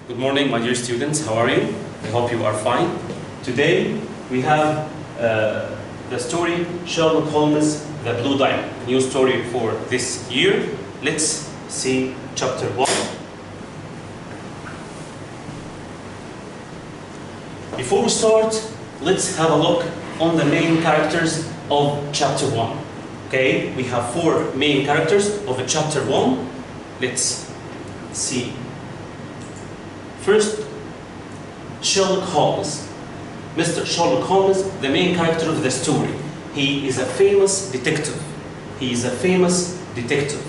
Good morning, my dear students. How are you? I hope you are fine. Today we have the story Sherlock Holmes, The Blue Diamond, a new story for this year. Let's see chapter 1. Before we start, let's have a look on the main characters of chapter 1. Okay, we have 4 main characters of chapter 1. Let's see. First, Sherlock Holmes. Mr. Sherlock Holmes, the main character of the story. He is a famous detective. He is a famous detective.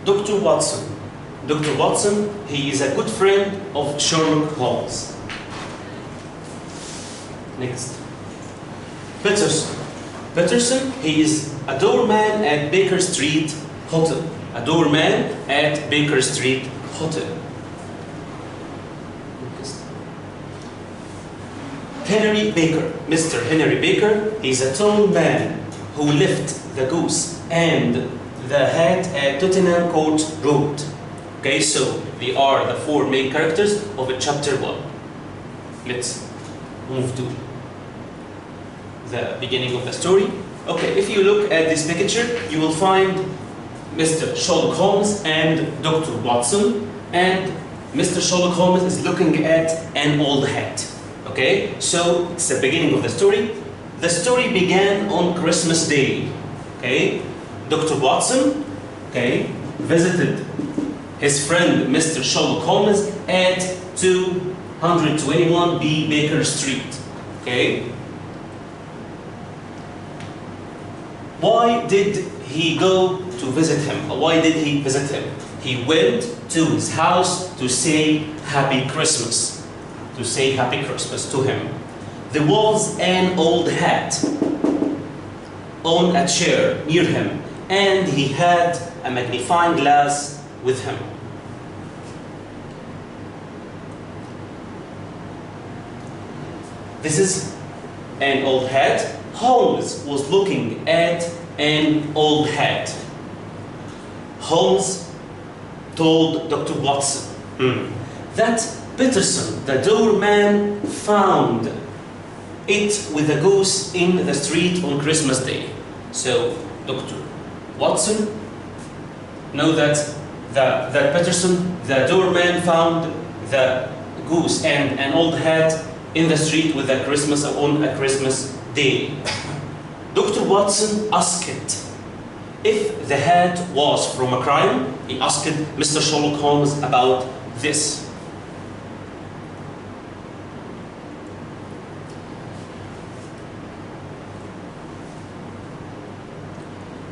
Dr. Watson. Dr. Watson, he is a good friend of Sherlock Holmes. Next. Peterson. Peterson, he is a doorman at Baker Street Hotel. A doorman at Baker Street Hotel. Next. Henry Baker. Mr. Henry Baker, he is a tall man who left the goose and the hat at Tottenham Court Road. Okay, so they are the 4 main characters of chapter 1. Let's move to the beginning of the story. Okay, if you look at this picture, you will find Mr. Sherlock Holmes and Dr. Watson, and Mr. Sherlock Holmes is looking at an old hat. Okay, so it's the beginning of the story. The story began on Christmas Day. Okay, Dr. Watson, okay, visited his friend Mr. Sherlock Holmes at 221B Baker Street. Okay. Why did he go to visit him? Why did he visit him? He went to his house to say Happy Christmas. To say Happy Christmas to him. There was an old hat on a chair near him, and he had a magnifying glass with him. This is an old hat. Holmes was looking at an old hat. Holmes told Dr. Watson that Peterson, the doorman, found it with a goose in the street on Christmas Day. So Dr. Watson know that Peterson, the doorman, found the goose and an old hat in the street with a Christmas on a Christmas Day. Dr. Watson asked if the hat was from a crime. He asked Mr. Sherlock Holmes about this.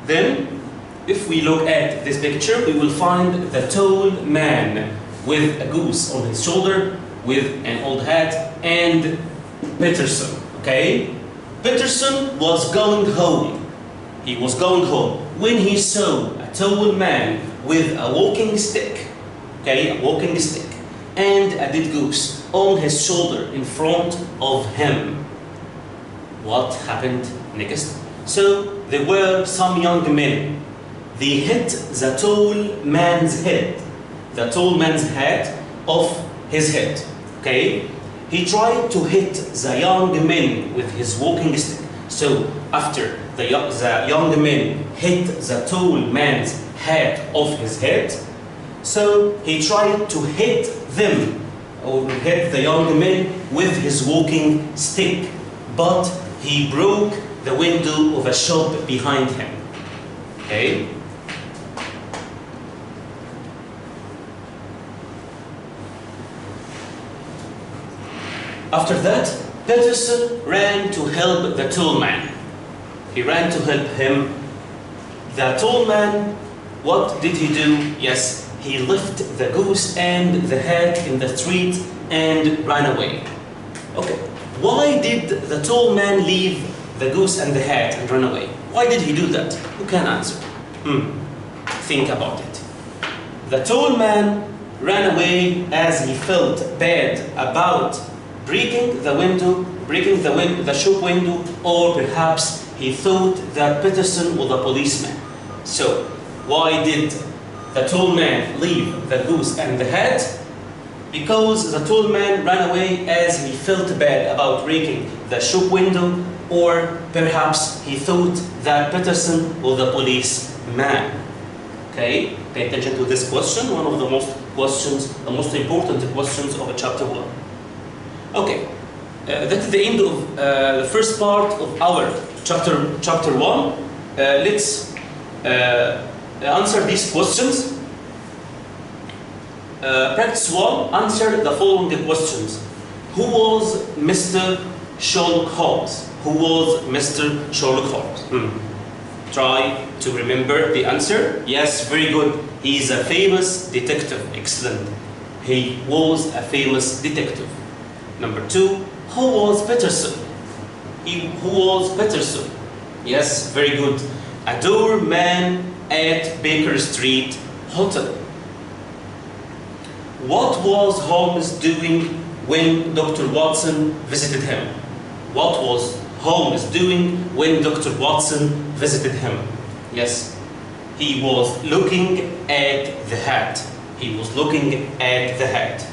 Then, if we look at this picture, we will find the tall man with a goose on his shoulder, with an old hat, and Peterson. Okay? Peterson was going home. He was going home when he saw a tall man with a walking stick, okay, a walking stick, and a dead goose on his shoulder in front of him. What happened next? So there were some young men. They hit the tall man's head, the tall man's hat off his head. Okay? He tried to hit the young men with his walking stick. So after the young men hit the tall man's hat off his head, so he tried to hit them, or hit the young men with his walking stick, but he broke the window of a shop behind him. Okay? After that, Peterson ran to help the tall man. He ran to help him. The tall man, what did he do? Yes, he left the goose and the hat in the street and ran away. Okay, why did the tall man leave the goose and the hat and run away? Why did he do that? Who can answer? Think about it. The tall man ran away as he felt bad about breaking the shop window, or perhaps he thought that Peterson was a policeman. So why did the tall man leave the goose and the hat? Because the tall man ran away as he felt bad about breaking the shop window, or perhaps he thought that Peterson was the policeman. Okay, pay attention to this question, one of the most important questions of chapter 1. Okay, that is the end of the first part of our chapter 1. Let's answer these questions. Practice 1, answer the following questions. Who was Mr. Sherlock Holmes? Who was Mr. Sherlock Holmes? Try to remember the answer. Yes, very good. He is a famous detective. Excellent. He was a famous detective. Number 2, who was Peterson? Who was Peterson? Yes, very good. A doorman at Baker Street Hotel. What was Holmes doing when Dr. Watson visited him? What was Holmes doing when Dr. Watson visited him? Yes, he was looking at the hat. He was looking at the hat.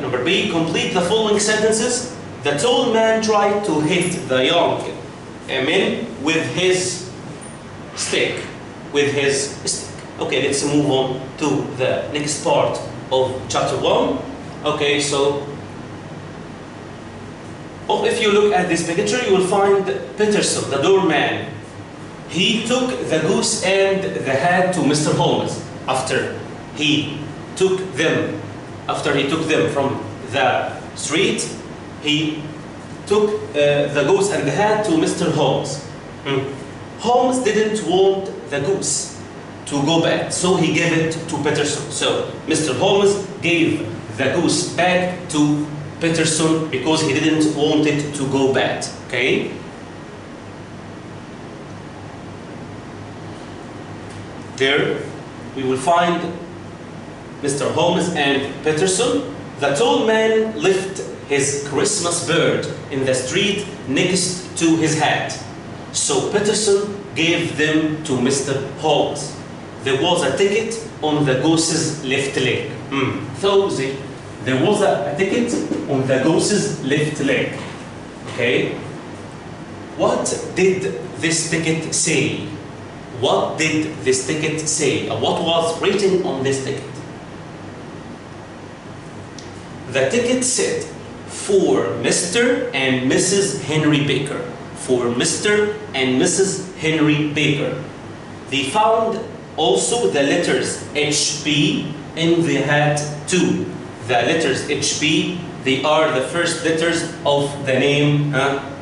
Number B, complete the following sentences. The tall man tried to hit the young man with his stick. Okay, let's move on to the next part of chapter 1. Okay, so if you look at this picture, you will find Peterson, the doorman. He took the goose and the hat to Mr. Holmes after he took them from the street. He took the goose and the hat to Mr. Holmes. Holmes didn't want the goose to go bad, so he gave it to Peterson. So Mr. Holmes gave the goose back to Peterson because he didn't want it to go bad. Okay? There we will find Mr. Holmes and Peterson. The tall man left his Christmas bird in the street next to his hat. So Peterson gave them to Mr. Holmes. There was a ticket on the goose's left leg. So there was a ticket on the goose's left leg. Okay? What did this ticket say? What did this ticket say? What was written on this ticket? The ticket said, for Mr. and Mrs. Henry Baker. For Mr. and Mrs. Henry Baker. They found also the letters HP in the hat too. The letters HP, they are the first letters of the name.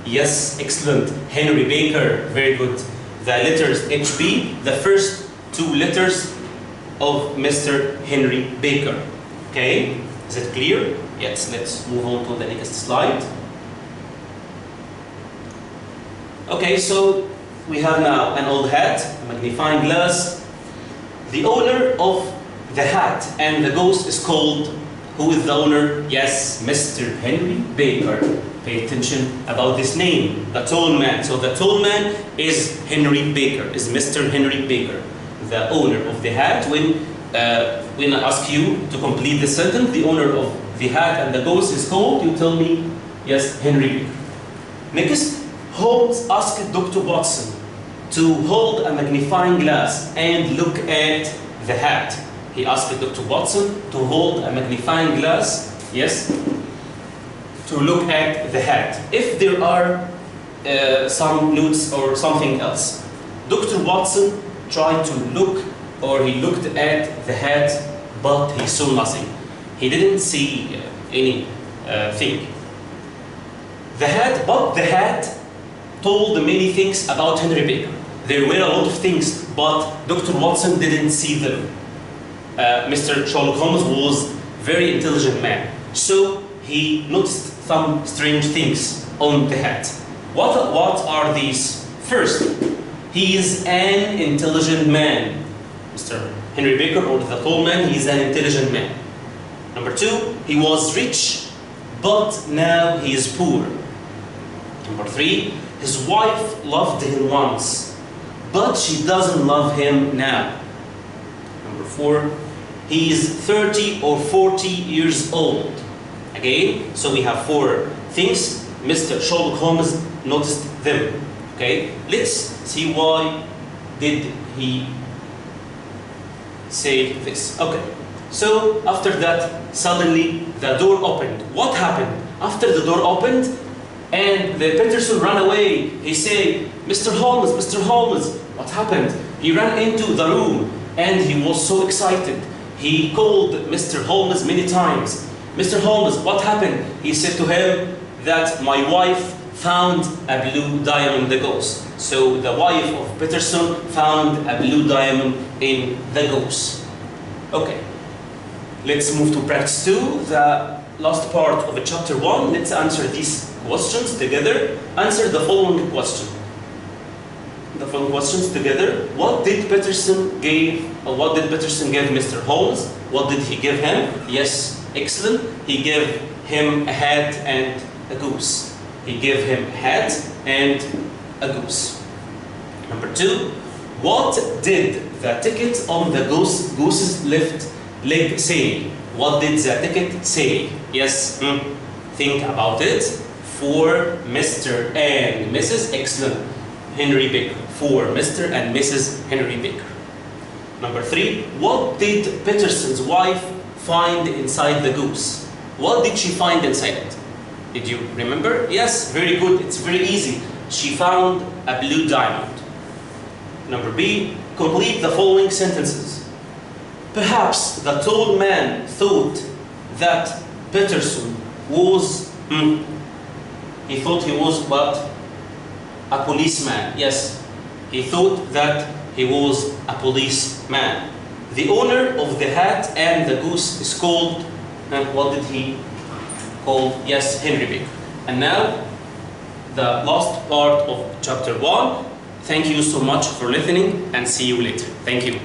Yes, excellent. Henry Baker, very good. The letters HP, the first 2 letters of Mr. Henry Baker. Okay, is it clear? Yes, let's move on to the next slide. Okay, so we have now an old hat, a magnifying glass. The owner of the hat and the ghost is called, who is the owner? Yes, Mr. Henry Baker. Pay attention about this name, the tall man. So the tall man is Henry Baker, is Mr. Henry Baker, the owner of the hat. When I ask you to complete the sentence, the owner of the hat and the ghost is called, you tell me, yes, Henry Baker. Next, Holmes asked Dr. Watson to hold a magnifying glass and look at the hat. He asked Dr. Watson to hold a magnifying glass, yes, to look at the hat. If there are some notes or something else, Dr. Watson tried to look, or he looked at the hat, but he saw nothing. He didn't see anything. The hat told many things about Henry Baker. There were a lot of things, but Dr. Watson didn't see them. Mr. Sherlock Holmes was a very intelligent man, so he noticed some strange things on the hat. What are these? First, he is an intelligent man. Mr. Henry Baker, or the tall man, he is an intelligent man. Number 2, he was rich, but now he is poor. Number 3, his wife loved him once, but she doesn't love him now. Number 4, he is 30 or 40 years old. Again, so we have 4 things. Mr. Sherlock Holmes noticed them. Okay, let's see why did he say this. Okay, so after that, suddenly the door opened. What happened? After the door opened and the Peterson ran away, he said, Mr. Holmes, Mr. Holmes, what happened? He ran into the room and he was so excited. He called Mr. Holmes many times. Mr. Holmes, what happened? He said to him that my wife found a blue diamond in the goose. So the wife of Peterson found a blue diamond in the goose. Okay, let's move to practice 2, the last part of chapter 1. Let's answer these questions together. Answer the following question. The following questions together. What did Peterson give Mr. Holmes? What did he give him? Yes, excellent. He gave him a hat and a goose. He gave him a hat and a goose. Number 2, what did the ticket on the goose's left leg say? What did the ticket say? Yes, think about it. For Mr. and Mrs. Excellent. Henry Baker. For Mr. and Mrs. Henry Baker. Number 3, what did Peterson's wife find inside the goose? What did she find inside it? Did you remember? Yes, very good. It's very easy. She found a blue diamond. Number B, complete the following sentences. Perhaps the tall man thought that Peterson was, he thought he was what? A policeman. Yes, he thought that he was a policeman. The owner of the hat and the goose is called, what did he call? Yes, Henry Baker. And now, the last part of chapter 1. Thank you so much for listening and see you later. Thank you.